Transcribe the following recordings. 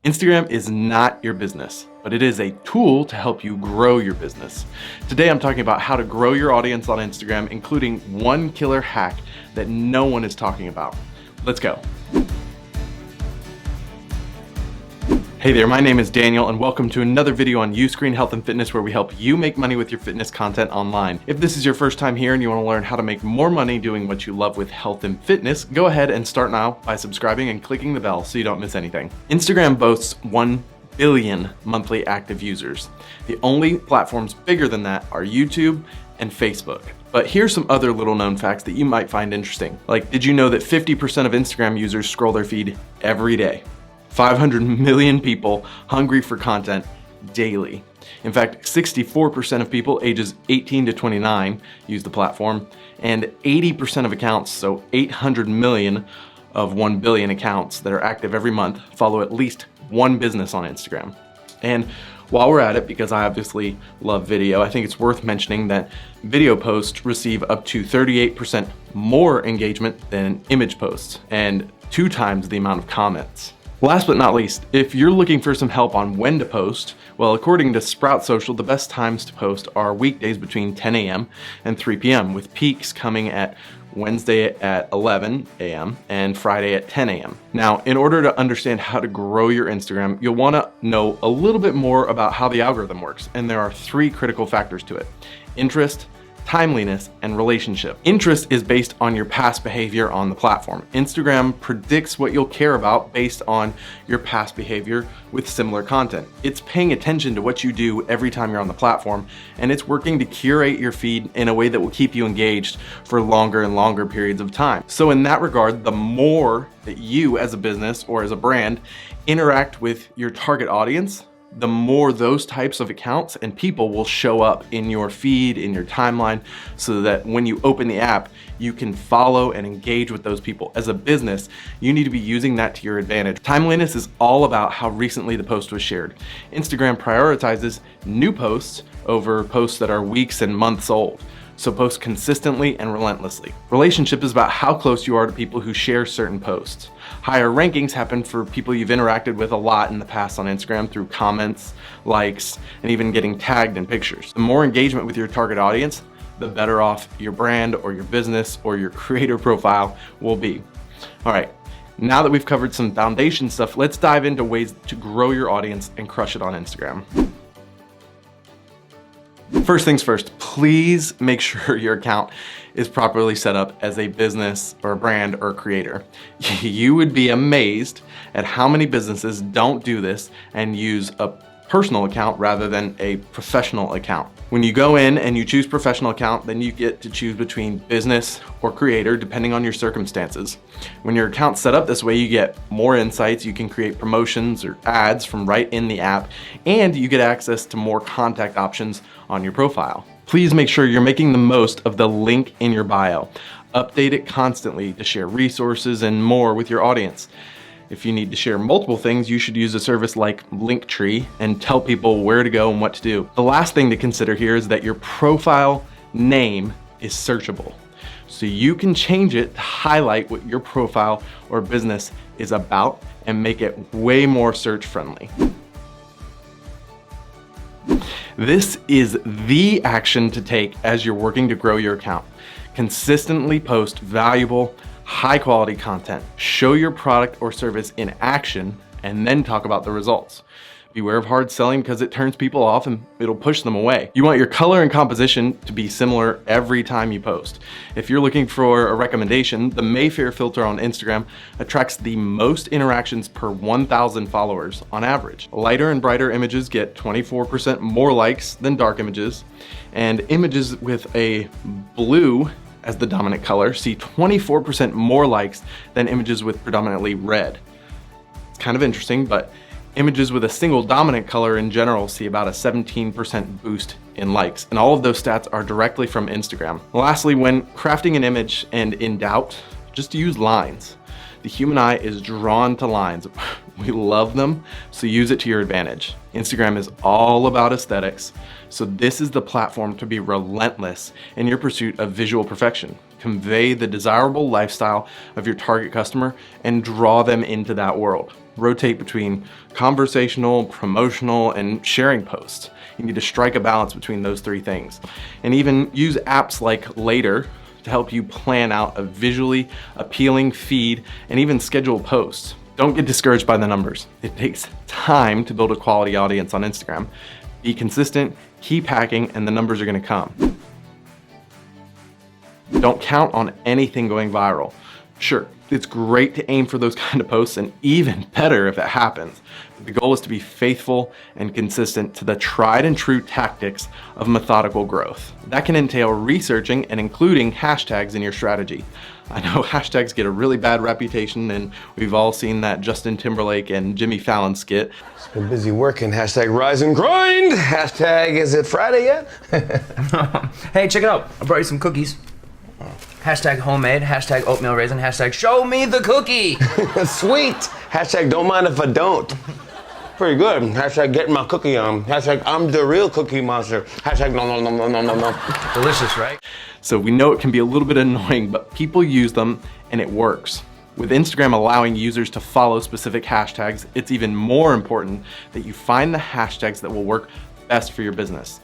Instagram is not your business, but it is a tool to help you grow your business. Today, I'm talking about how to grow your audience on Instagram, including one killer hack that no one is talking about. Let's go. Hey there, my name is Daniel and welcome to another video on Uscreen Health and Fitness, where we help you make money with your fitness content online. If this is your first time here and you want to learn how to make more money doing what you love with health and fitness, go ahead and start now by subscribing and clicking the bell so you don't miss anything. Instagram boasts 1 billion monthly active users. The only platforms bigger than that are YouTube and Facebook. But here's some other little known facts that you might find interesting. Like, did you know that 50% of Instagram users scroll their feed every day? 500 million people hungry for content daily. In fact, 64% of people ages 18 to 29 use the platform, and 80% of accounts, so 800 million of 1 billion accounts that are active every month, follow at least one business on Instagram. And while we're at it, because I obviously love video, I think it's worth mentioning that video posts receive up to 38% more engagement than image posts, and 2 times the amount of comments. Last but not least, if you're looking for some help on when to post, well, according to Sprout Social, the best times to post are weekdays between 10 a.m. and 3 p.m., with peaks coming at Wednesday at 11 a.m. and Friday at 10 a.m. Now, in order to understand how to grow your Instagram, you'll want to know a little bit more about how the algorithm works, and there are 3 critical factors to it: interest, timeliness, and relationship. Interest is based on your past behavior on the platform. Instagram predicts what you'll care about based on your past behavior with similar content. It's paying attention to what you do every time you're on the platform, and it's working to curate your feed in a way that will keep you engaged for longer and longer periods of time. So in that regard, the more that you as a business or as a brand interact with your target audience, the more those types of accounts and people will show up in your feed, in your timeline, so that when you open the app, you can follow and engage with those people. As a business, you need to be using that to your advantage. Timeliness is all about how recently the post was shared. Instagram prioritizes new posts over posts that are weeks and months old. So post consistently and relentlessly. Relationship is about how close you are to people who share certain posts. Higher rankings happen for people you've interacted with a lot in the past on Instagram through comments, likes, and even getting tagged in pictures. The more engagement with your target audience, the better off your brand or your business or your creator profile will be. All right, now that we've covered some foundation stuff, let's dive into ways to grow your audience and crush it on Instagram. First things first, please make sure your account is properly set up as a business or a brand or a creator. You would be amazed at how many businesses don't do this and use a personal account rather than a professional account. When you go in and you choose professional account, then you get to choose between business or creator depending on your circumstances. When your account's set up this way, you get more insights, you can create promotions or ads from right in the app, and you get access to more contact options on your profile. Please make sure you're making the most of the link in your bio. Update it constantly to share resources and more with your audience. If you need to share multiple things, you should use a service like Linktree and tell people where to go and what to do. The last thing to consider here is that your profile name is searchable. So you can change it to highlight what your profile or business is about and make it way more search friendly. This is the action to take as you're working to grow your account. Consistently post valuable, high quality content. Show your product or service in action and then talk about the results. Beware of hard selling because it turns people off and it'll push them away. You want your color and composition to be similar every time you post. If you're looking for a recommendation, the Mayfair filter on Instagram attracts the most interactions per 1,000 followers on average. Lighter and brighter images get 24% more likes than dark images, and images with a blue as the dominant color see 24% more likes than images with predominantly red. It's kind of interesting, but images with a single dominant color in general see about a 17% boost in likes, and all of those stats are directly from Instagram. Lastly, when crafting an image and in doubt, just use lines. The human eye is drawn to lines. We love them, so use it to your advantage. Instagram is all about aesthetics, so this is the platform to be relentless in your pursuit of visual perfection. Convey the desirable lifestyle of your target customer and draw them into that world. Rotate between conversational, promotional, and sharing posts. You need to strike a balance between those three things. And even use apps like Later to help you plan out a visually appealing feed and even schedule posts. Don't get discouraged by the numbers. It takes time to build a quality audience on Instagram. Be consistent, keep hacking, and the numbers are gonna come. Don't count on anything going viral. Sure, it's great to aim for those kind of posts, and even better if it happens. But the goal is to be faithful and consistent to the tried and true tactics of methodical growth. That can entail researching and including hashtags in your strategy. I know hashtags get a really bad reputation, and we've all seen that Justin Timberlake and Jimmy Fallon skit. Just been busy working. Hashtag rise and grind. Hashtag is it Friday yet? Hey, check it out. I brought you some cookies. Hashtag homemade, hashtag oatmeal raisin, hashtag show me the cookie. Sweet. Hashtag don't mind if I don't. Pretty good. Hashtag getting my cookie on. Hashtag I'm the real cookie monster. Hashtag no. Delicious, right? So we know it can be a little bit annoying, but people use them and it works. With Instagram allowing users to follow specific hashtags, it's even more important that you find the hashtags that will work best for your business.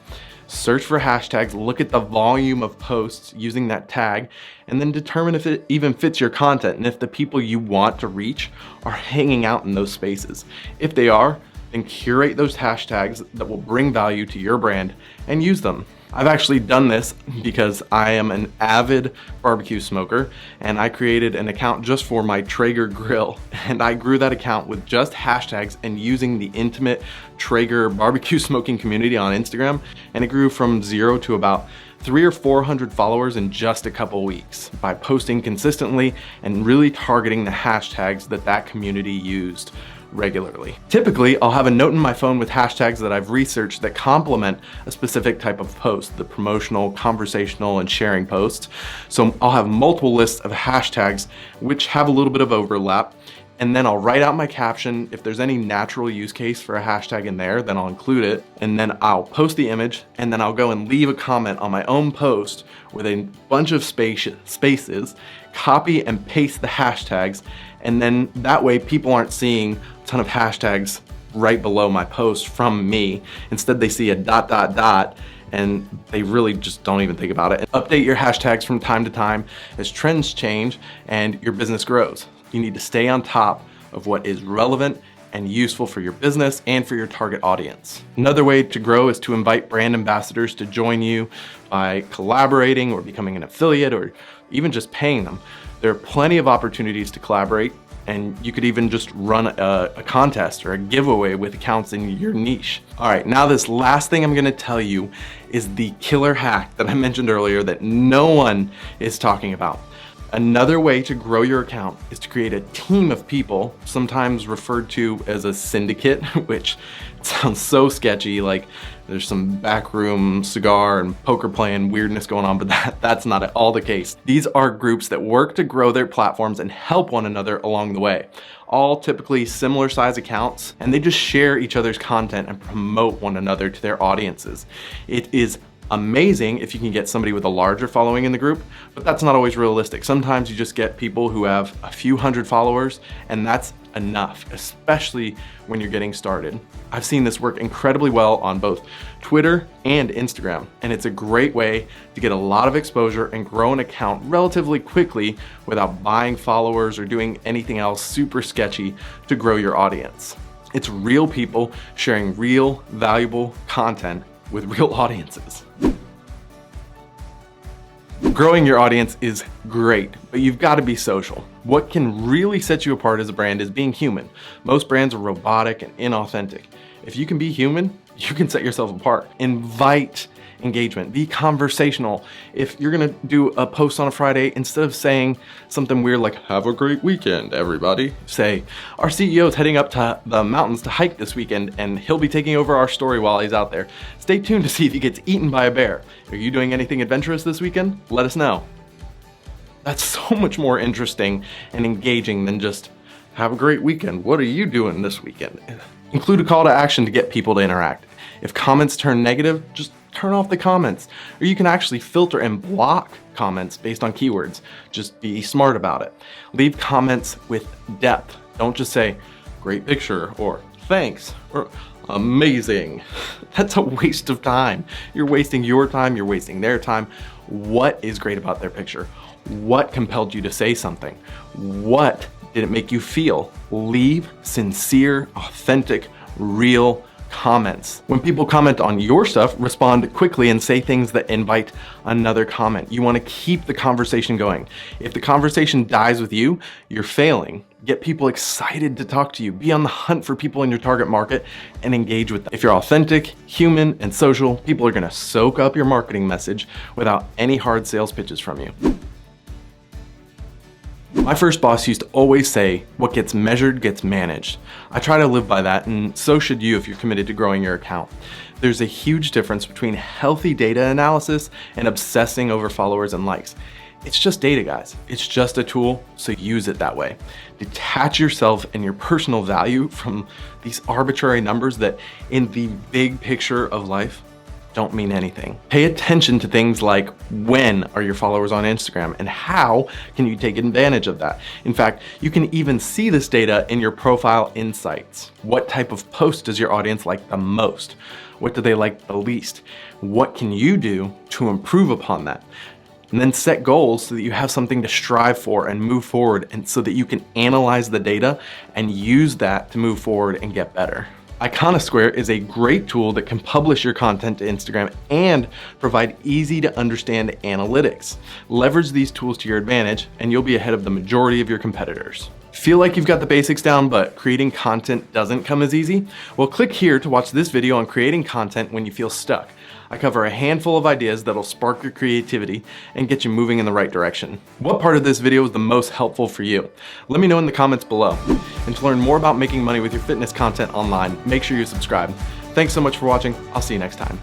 Search for hashtags, look at the volume of posts using that tag, and then determine if it even fits your content and if the people you want to reach are hanging out in those spaces. If they are, then curate those hashtags that will bring value to your brand and use them. I've actually done this because I am an avid barbecue smoker, and I created an account just for my Traeger grill, and I grew that account with just hashtags and using the intimate Traeger barbecue smoking community on Instagram, and it grew from 0 to about 300 or 400 followers in just a couple weeks by posting consistently and really targeting the hashtags that community used regularly. Typically, I'll have a note in my phone with hashtags that I've researched that complement a specific type of post, the promotional, conversational, and sharing posts. So I'll have multiple lists of hashtags which have a little bit of overlap, and then I'll write out my caption. If there's any natural use case for a hashtag in there, then I'll include it, and then I'll post the image, and then I'll go and leave a comment on my own post with a bunch of spaces, copy and paste the hashtags, and then that way people aren't seeing a ton of hashtags right below my post from me. Instead, they see a ... and they really just don't even think about it. Update your hashtags from time to time as trends change and your business grows. You need to stay on top of what is relevant and useful for your business and for your target audience. Another way to grow is to invite brand ambassadors to join you by collaborating or becoming an affiliate or even just paying them. There are plenty of opportunities to collaborate, and you could even just run a contest or a giveaway with accounts in your niche. All right, now this last thing I'm gonna tell you is the killer hack that I mentioned earlier that no one is talking about. Another way to grow your account is to create a team of people, sometimes referred to as a syndicate, which sounds so sketchy, like there's some backroom cigar and poker playing weirdness going on, but that's not at all the case. These are groups that work to grow their platforms and help one another along the way. All typically similar size accounts, and they just share each other's content and promote one another to their audiences. It is amazing if you can get somebody with a larger following in the group, but that's not always realistic. Sometimes you just get people who have a few hundred followers, and that's enough, especially when you're getting started. I've seen this work incredibly well on both Twitter and Instagram, and it's a great way to get a lot of exposure and grow an account relatively quickly without buying followers or doing anything else super sketchy to grow your audience. It's real people sharing real, valuable content with real audiences. Growing your audience is great, but you've got to be social. What can really set you apart as a brand is being human. Most brands are robotic and inauthentic. If you can be human, you can set yourself apart. Invite engagement, be conversational. If you're gonna do a post on a Friday, instead of saying something weird like, have a great weekend, everybody, say, our CEO is heading up to the mountains to hike this weekend and he'll be taking over our story while he's out there. Stay tuned to see if he gets eaten by a bear. Are you doing anything adventurous this weekend? Let us know. That's so much more interesting and engaging than just, have a great weekend. What are you doing this weekend? Include a call to action to get people to interact. If comments turn negative, just turn off the comments. Or you can actually filter and block comments based on keywords. Just be smart about it. Leave comments with depth. Don't just say, great picture, or thanks, or amazing. That's a waste of time. You're wasting your time, you're wasting their time. What is great about their picture? What compelled you to say something? What did it make you feel? Leave sincere, authentic, real comments. When people comment on your stuff, respond quickly and say things that invite another comment. You want to keep the conversation going. If the conversation dies with you, you're failing. Get people excited to talk to you. Be on the hunt for people in your target market and engage with them. If you're authentic, human, and social, people are going to soak up your marketing message without any hard sales pitches from you. My first boss used to always say, what gets measured gets managed. I try to live by that, and so should you if you're committed to growing your account. There's a huge difference between healthy data analysis and obsessing over followers and likes. It's just data, guys. It's just a tool, so use it that way. Detach yourself and your personal value from these arbitrary numbers that, in the big picture of life, don't mean anything. Pay attention to things like, when are your followers on Instagram and how can you take advantage of that? In fact, you can even see this data in your profile insights. What type of post does your audience like the most? What do they like the least? What can you do to improve upon that? And then set goals so that you have something to strive for and move forward, and so that you can analyze the data and use that to move forward and get better. Iconosquare is a great tool that can publish your content to Instagram and provide easy to understand analytics. Leverage these tools to your advantage and you'll be ahead of the majority of your competitors. Feel like you've got the basics down, but creating content doesn't come as easy? Well, click here to watch this video on creating content when you feel stuck. I cover a handful of ideas that'll spark your creativity and get you moving in the right direction. What part of this video is the most helpful for you? Let me know in the comments below. And to learn more about making money with your fitness content online, make sure you subscribe. Thanks so much for watching. I'll see you next time.